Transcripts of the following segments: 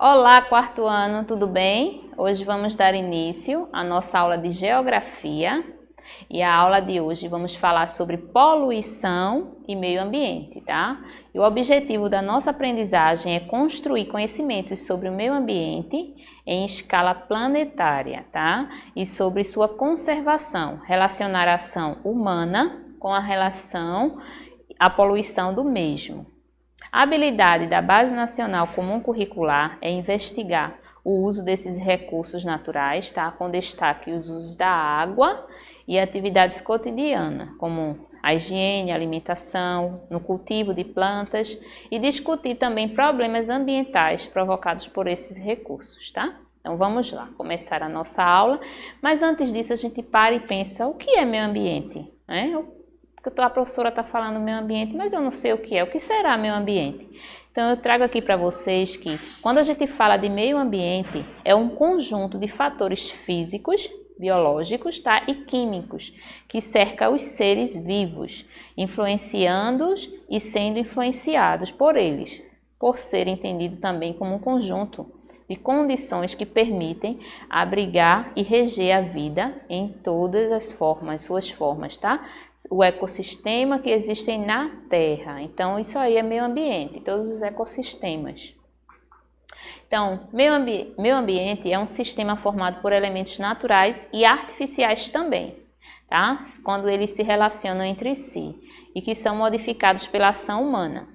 Olá, quarto ano, tudo bem? Hoje vamos dar início à nossa aula de Geografia e a aula de hoje vamos falar sobre poluição e meio ambiente, tá? E o objetivo da nossa aprendizagem é construir conhecimentos sobre o meio ambiente em escala planetária, tá? E sobre sua conservação, relacionar a ação humana com a relação à poluição do mesmo. A habilidade da Base Nacional Comum Curricular é investigar o uso desses recursos naturais, tá? Com destaque os usos da água e atividades cotidianas, como a higiene, a alimentação, no cultivo de plantas e discutir também problemas ambientais provocados por esses recursos, tá? Então vamos lá, começar a nossa aula, mas antes disso a gente para e pensa, o que é meio ambiente? A professora está falando meio ambiente, mas eu não sei o que é. O que será meio ambiente? Então eu trago aqui para vocês que quando a gente fala de meio ambiente, é um conjunto de fatores físicos, biológicos, tá? E químicos que cerca os seres vivos, influenciando-os e sendo influenciados por eles, por ser entendido também como um conjunto de condições que permitem abrigar e reger a vida em todas as formas, suas formas, tá? O ecossistema que existem na Terra. Então, isso aí é meio ambiente, todos os ecossistemas. Então, meio ambiente é um sistema formado por elementos naturais e artificiais também, tá? Quando eles se relacionam entre si e que são modificados pela ação humana.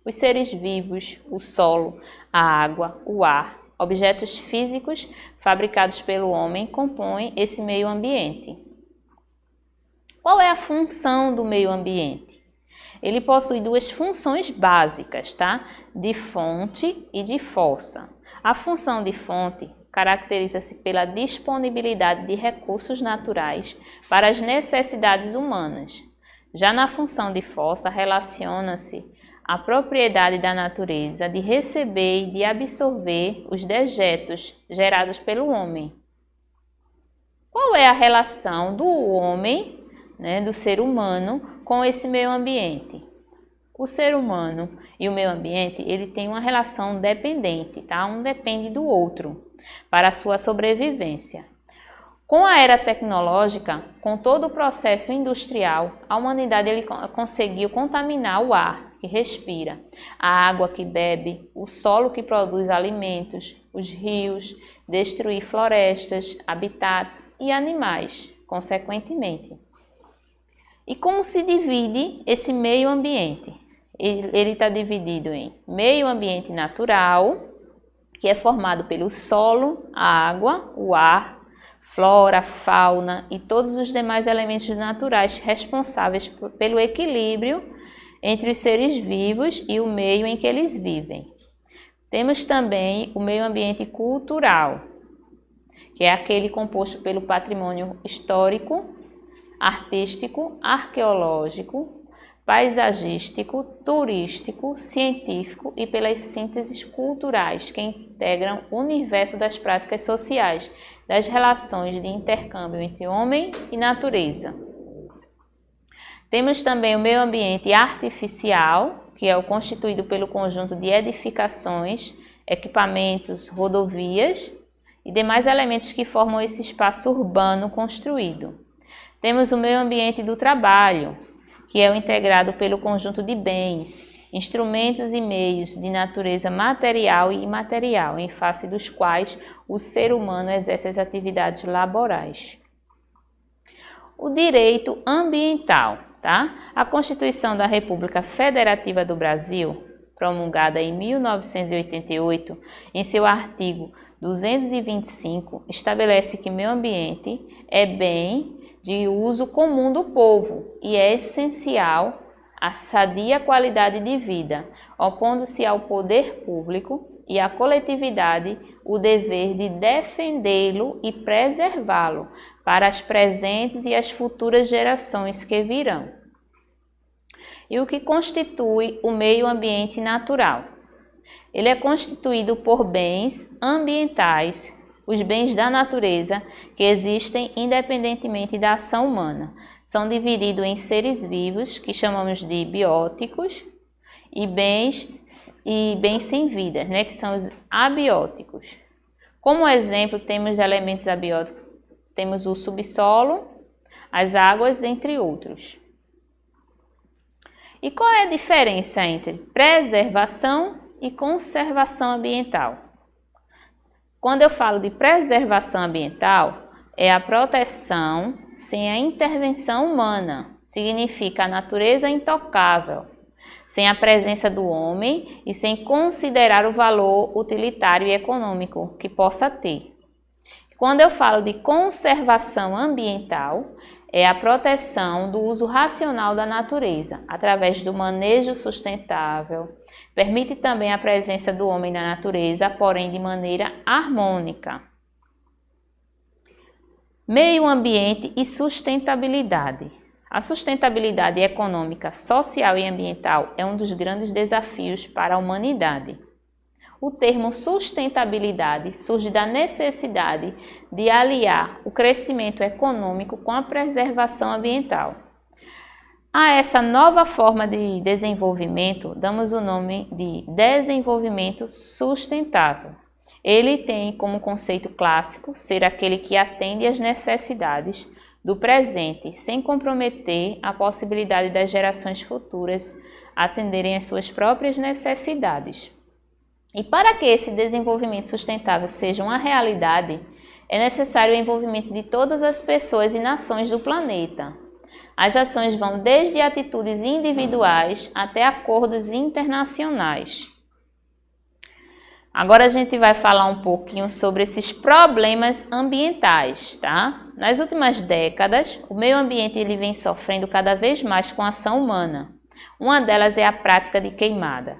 Os seres vivos, o solo, a água, o ar, objetos físicos fabricados pelo homem compõem esse meio ambiente. Qual é a função do meio ambiente? Ele possui duas funções básicas, tá? De fonte e de fossa. A função de fonte caracteriza-se pela disponibilidade de recursos naturais para as necessidades humanas. Já na função de fossa, relaciona-se a propriedade da natureza de receber e de absorver os dejetos gerados pelo homem. Qual é a relação do homem, do ser humano, com esse meio ambiente? O ser humano e o meio ambiente, ele tem uma relação dependente, tá? Um depende do outro para a sua sobrevivência. Com a era tecnológica, com todo o processo industrial, a humanidade conseguiu contaminar o ar que respira, a água que bebe, o solo que produz alimentos, os rios, destruir florestas, habitats e animais, consequentemente. E como se divide esse meio ambiente? Ele está dividido em meio ambiente natural, que é formado pelo solo, a água, o ar, flora, fauna e todos os demais elementos naturais responsáveis pelo equilíbrio entre os seres vivos e o meio em que eles vivem. Temos também o meio ambiente cultural, que é aquele composto pelo patrimônio histórico, artístico, arqueológico, paisagístico, turístico, científico e pelas sínteses culturais que integram o universo das práticas sociais, das relações de intercâmbio entre homem e natureza. Temos também o meio ambiente artificial, que é o constituído pelo conjunto de edificações, equipamentos, rodovias e demais elementos que formam esse espaço urbano construído. Temos o meio ambiente do trabalho, que é o integrado pelo conjunto de bens, instrumentos e meios de natureza material e imaterial, em face dos quais o ser humano exerce as atividades laborais. O direito ambiental, tá? A Constituição da República Federativa do Brasil, promulgada em 1988, em seu artigo 225, estabelece que meio ambiente é bem de uso comum do povo e é essencial à sadia qualidade de vida, opondo-se ao poder público e à coletividade o dever de defendê-lo e preservá-lo para as presentes e as futuras gerações que virão. E o que constitui o meio ambiente natural? Ele é constituído por bens ambientais, os bens da natureza que existem independentemente da ação humana. São divididos em seres vivos, que chamamos de bióticos, e bens sem vida, né, que são os abióticos. Como exemplo, temos elementos abióticos, temos o subsolo, as águas, entre outros. E qual é a diferença entre preservação e conservação ambiental? Quando eu falo de preservação ambiental, é a proteção sem a intervenção humana. Significa a natureza intocável, sem a presença do homem e sem considerar o valor utilitário e econômico que possa ter. Quando eu falo de conservação ambiental, é a proteção do uso racional da natureza, através do manejo sustentável. Permite também a presença do homem na natureza, porém de maneira harmônica. Meio ambiente e sustentabilidade. A sustentabilidade econômica, social e ambiental é um dos grandes desafios para a humanidade. O termo sustentabilidade surge da necessidade de aliar o crescimento econômico com a preservação ambiental. A essa nova forma de desenvolvimento, damos o nome de desenvolvimento sustentável. Ele tem como conceito clássico ser aquele que atende às necessidades do presente, sem comprometer a possibilidade das gerações futuras atenderem às suas próprias necessidades. E para que esse desenvolvimento sustentável seja uma realidade, é necessário o envolvimento de todas as pessoas e nações do planeta. As ações vão desde atitudes individuais até acordos internacionais. Agora a gente vai falar um pouquinho sobre esses problemas ambientais, tá? Nas últimas décadas, o meio ambiente ele vem sofrendo cada vez mais com a ação humana. Uma delas é a prática de queimada.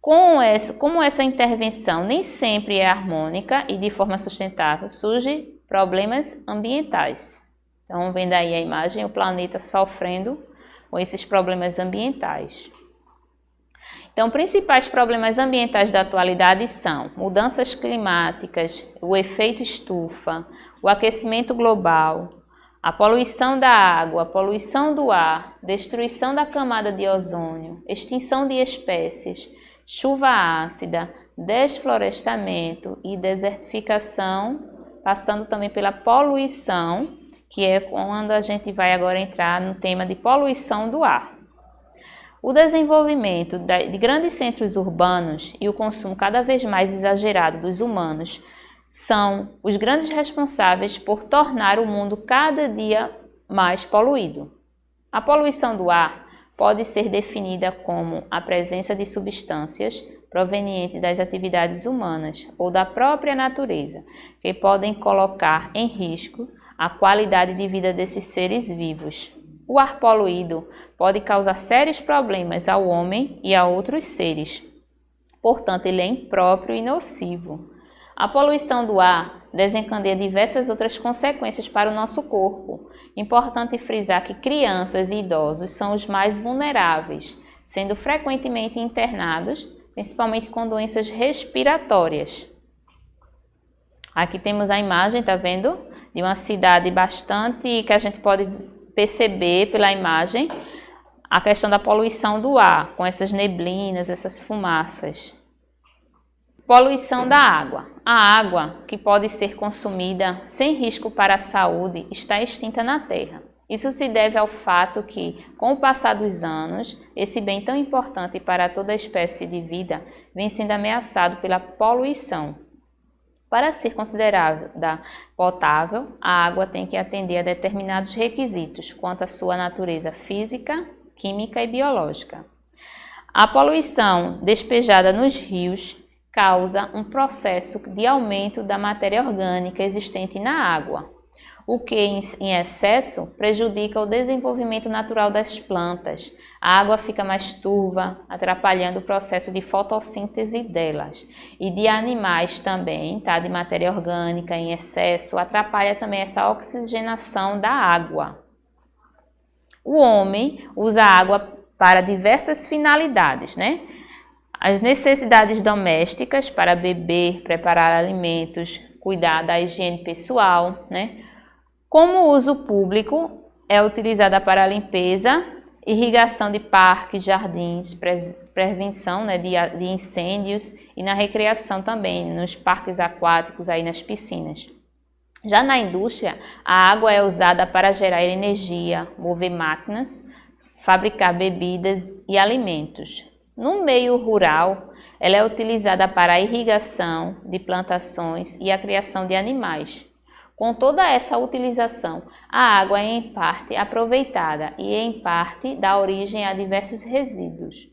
Como essa intervenção nem sempre é harmônica e de forma sustentável, surgem problemas ambientais. Então, vendo aí a imagem, o planeta sofrendo com esses problemas ambientais. Então, principais problemas ambientais da atualidade são mudanças climáticas, o efeito estufa, o aquecimento global, a poluição da água, a poluição do ar, destruição da camada de ozônio, extinção de espécies, chuva ácida, desflorestamento e desertificação, passando também pela poluição, que é quando a gente vai agora entrar no tema de poluição do ar. O desenvolvimento de grandes centros urbanos e o consumo cada vez mais exagerado dos humanos são os grandes responsáveis por tornar o mundo cada dia mais poluído. A poluição do ar pode ser definida como a presença de substâncias provenientes das atividades humanas ou da própria natureza, que podem colocar em risco a qualidade de vida desses seres vivos. O ar poluído pode causar sérios problemas ao homem e a outros seres. Portanto, ele é impróprio e nocivo. A poluição do ar desencadeia diversas outras consequências para o nosso corpo. Importante frisar que crianças e idosos são os mais vulneráveis, sendo frequentemente internados, principalmente com doenças respiratórias. Aqui temos a imagem, tá vendo? De uma cidade bastante, que a gente pode perceber pela imagem, a questão da poluição do ar, com essas neblinas, essas fumaças. Poluição da água. A água, que pode ser consumida sem risco para a saúde, está extinta na Terra. Isso se deve ao fato que, com o passar dos anos, esse bem tão importante para toda a espécie de vida vem sendo ameaçado pela poluição. Para ser considerada potável, a água tem que atender a determinados requisitos quanto à sua natureza física, química e biológica. A poluição despejada nos rios causa um processo de aumento da matéria orgânica existente na água, o que em excesso prejudica o desenvolvimento natural das plantas. A água fica mais turva, atrapalhando o processo de fotossíntese delas. E de animais também, tá? De matéria orgânica em excesso, atrapalha também essa oxigenação da água. O homem usa a água para diversas finalidades, né? As necessidades domésticas para beber, preparar alimentos, cuidar da higiene pessoal, né? Como uso público, é utilizada para a limpeza irrigação de parques, jardins, prevenção, né, de incêndios e na recreação também, nos parques aquáticos, aí nas piscinas. Já na indústria, a água é usada para gerar energia, mover máquinas, fabricar bebidas e alimentos. No meio rural, ela é utilizada para a irrigação de plantações e a criação de animais. Com toda essa utilização, a água é em parte aproveitada e em parte dá origem a diversos resíduos.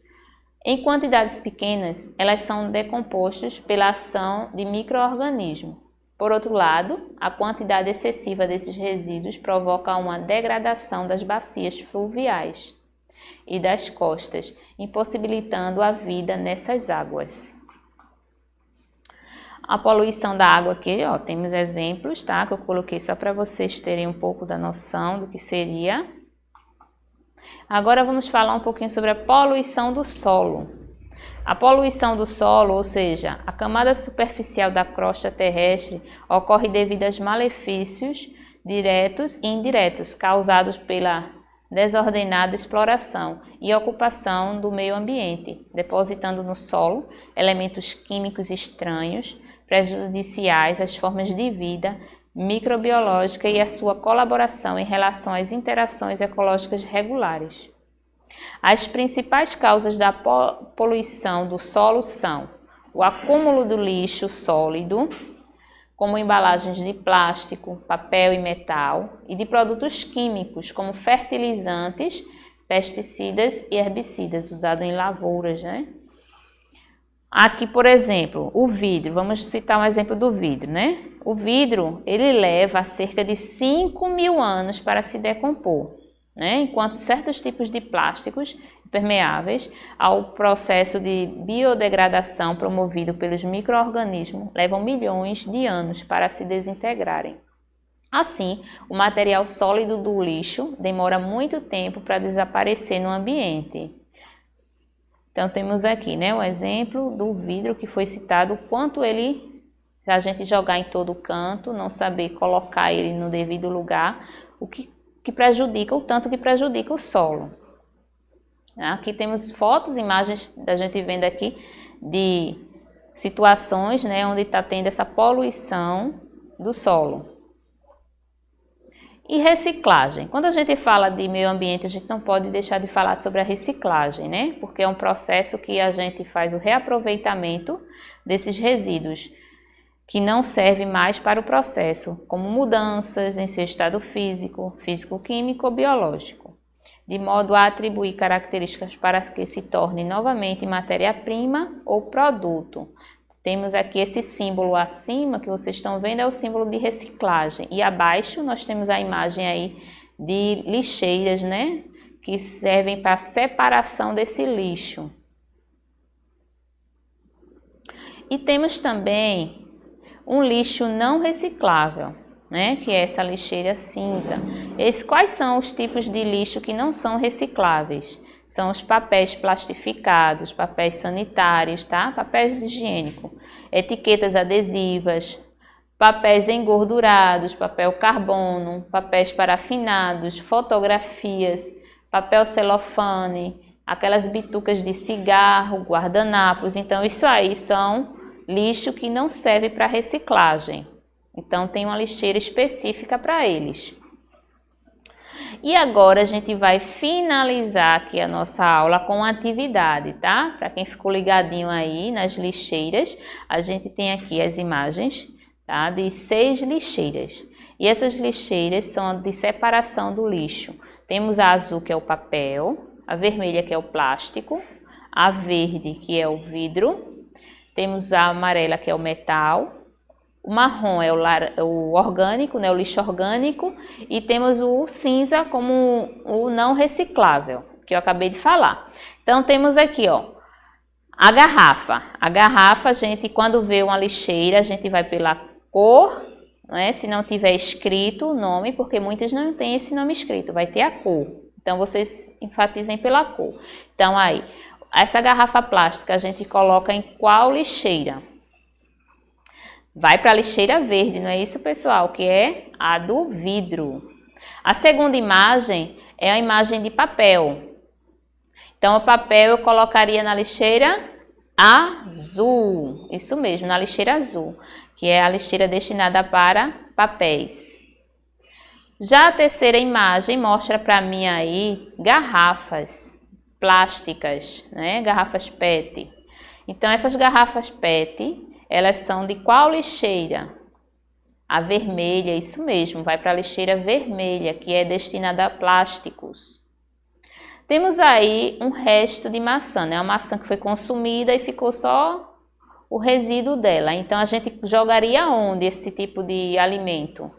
Em quantidades pequenas, elas são decompostas pela ação de micro-organismos. Por outro lado, a quantidade excessiva desses resíduos provoca uma degradação das bacias fluviais e das costas, impossibilitando a vida nessas águas. A poluição da água aqui, ó, temos exemplos, tá? Que eu coloquei só para vocês terem um pouco da noção do que seria. Agora vamos falar um pouquinho sobre a poluição do solo. A poluição do solo, ou seja, a camada superficial da crosta terrestre, ocorre devido aos malefícios diretos e indiretos causados pela desordenada exploração e ocupação do meio ambiente, depositando no solo elementos químicos estranhos, prejudiciais às formas de vida microbiológica e à sua colaboração em relação às interações ecológicas regulares. As principais causas da poluição do solo são o acúmulo do lixo sólido, como embalagens de plástico, papel e metal, e de produtos químicos, como fertilizantes, pesticidas e herbicidas usados em lavouras, né? Aqui, por exemplo, o vidro, vamos citar um exemplo do vidro, né? O vidro, ele leva cerca de 5.000 anos para se decompor, né? Enquanto certos tipos de plásticos permeáveis ao processo de biodegradação promovido pelos micro-organismos levam milhões de anos para se desintegrarem. Assim, o material sólido do lixo demora muito tempo para desaparecer no ambiente. Então, temos aqui, né, o exemplo do vidro que foi citado, o quanto ele, se a gente jogar em todo canto, não saber colocar ele no devido lugar, o que prejudica, o tanto que prejudica o solo. Aqui temos fotos, imagens da gente vendo aqui de situações, né, onde está tendo essa poluição do solo. E reciclagem. Quando a gente fala de meio ambiente, a gente não pode deixar de falar sobre a reciclagem, né? Porque é um processo que a gente faz o reaproveitamento desses resíduos, que não serve mais para o processo, como mudanças em seu estado físico, físico-químico ou biológico, de modo a atribuir características para que se torne novamente matéria-prima ou produto. Temos aqui esse símbolo acima que vocês estão vendo, é o símbolo de reciclagem. E abaixo nós temos a imagem aí de lixeiras, né? Que servem para a separação desse lixo. E temos também um lixo não reciclável, né? Que é essa lixeira cinza. Quais são os tipos de lixo que não são recicláveis? São os papéis plastificados, papéis sanitários, tá? Papéis higiênicos, etiquetas adesivas, papéis engordurados, papel carbono, papéis parafinados, fotografias, papel celofane, aquelas bitucas de cigarro, guardanapos. Então, isso aí são lixo que não serve para reciclagem. Então, tem uma lixeira específica para eles. E agora a gente vai finalizar aqui a nossa aula com uma atividade, tá? Para quem ficou ligadinho aí nas lixeiras, a gente tem aqui as imagens, tá? De 6 lixeiras. E essas lixeiras são de separação do lixo. Temos a azul, que é o papel, a vermelha, que é o plástico, a verde, que é o vidro, temos a amarela, que é o metal, o marrom é o orgânico, né, o lixo orgânico, e temos o cinza como o não reciclável, que eu acabei de falar. Então, temos aqui, ó, a garrafa. A garrafa, a gente, quando vê uma lixeira, a gente vai pela cor, né, se não tiver escrito o nome, porque muitas não têm esse nome escrito, vai ter a cor. Então, vocês enfatizem pela cor. Então, aí, essa garrafa plástica a gente coloca em qual lixeira? Vai para a lixeira verde, não é isso, pessoal? Que é a do vidro. A segunda imagem é a imagem de papel. Então, o papel eu colocaria na lixeira azul. Isso mesmo, na lixeira azul, que é a lixeira destinada para papéis. Já a terceira imagem mostra para mim aí garrafas plásticas, né? Garrafas PET. Então, essas garrafas PET, elas são de qual lixeira? A vermelha, isso mesmo, vai para a lixeira vermelha, que é destinada a plásticos. Temos aí um resto de maçã, né? Uma maçã que foi consumida e ficou só o resíduo dela. Então, a gente jogaria onde esse tipo de alimento?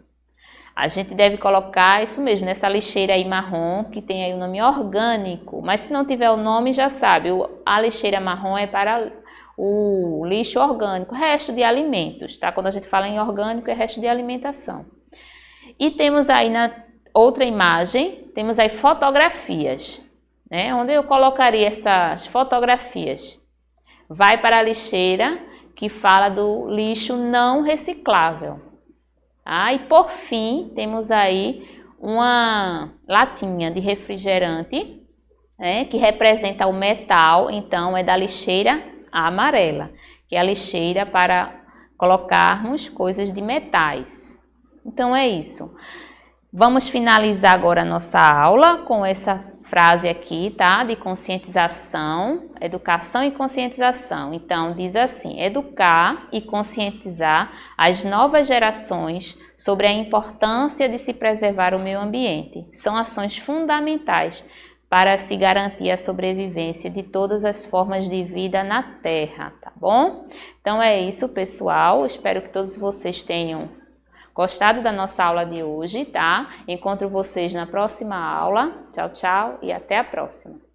A gente deve colocar isso mesmo, nessa lixeira aí marrom, que tem aí o nome orgânico. Mas se não tiver o nome, já sabe, a lixeira marrom é para o lixo orgânico, resto de alimentos, tá? Quando a gente fala em orgânico, é resto de alimentação. E temos aí na outra imagem, temos aí fotografias, né? Onde eu colocaria essas fotografias? Vai para a lixeira que fala do lixo não reciclável. E por fim, temos aí uma latinha de refrigerante, né, que representa o metal, então é da lixeira amarela, que é a lixeira para colocarmos coisas de metais. Então é isso. Vamos finalizar agora a nossa aula com essa frase aqui, tá? De conscientização, educação e conscientização. Então, diz assim: educar e conscientizar as novas gerações sobre a importância de se preservar o meio ambiente. São ações fundamentais para se garantir a sobrevivência de todas as formas de vida na Terra, tá bom? Então é isso, pessoal. Espero que todos vocês tenham gostado da nossa aula de hoje, tá? Encontro vocês na próxima aula. Tchau, tchau e até a próxima.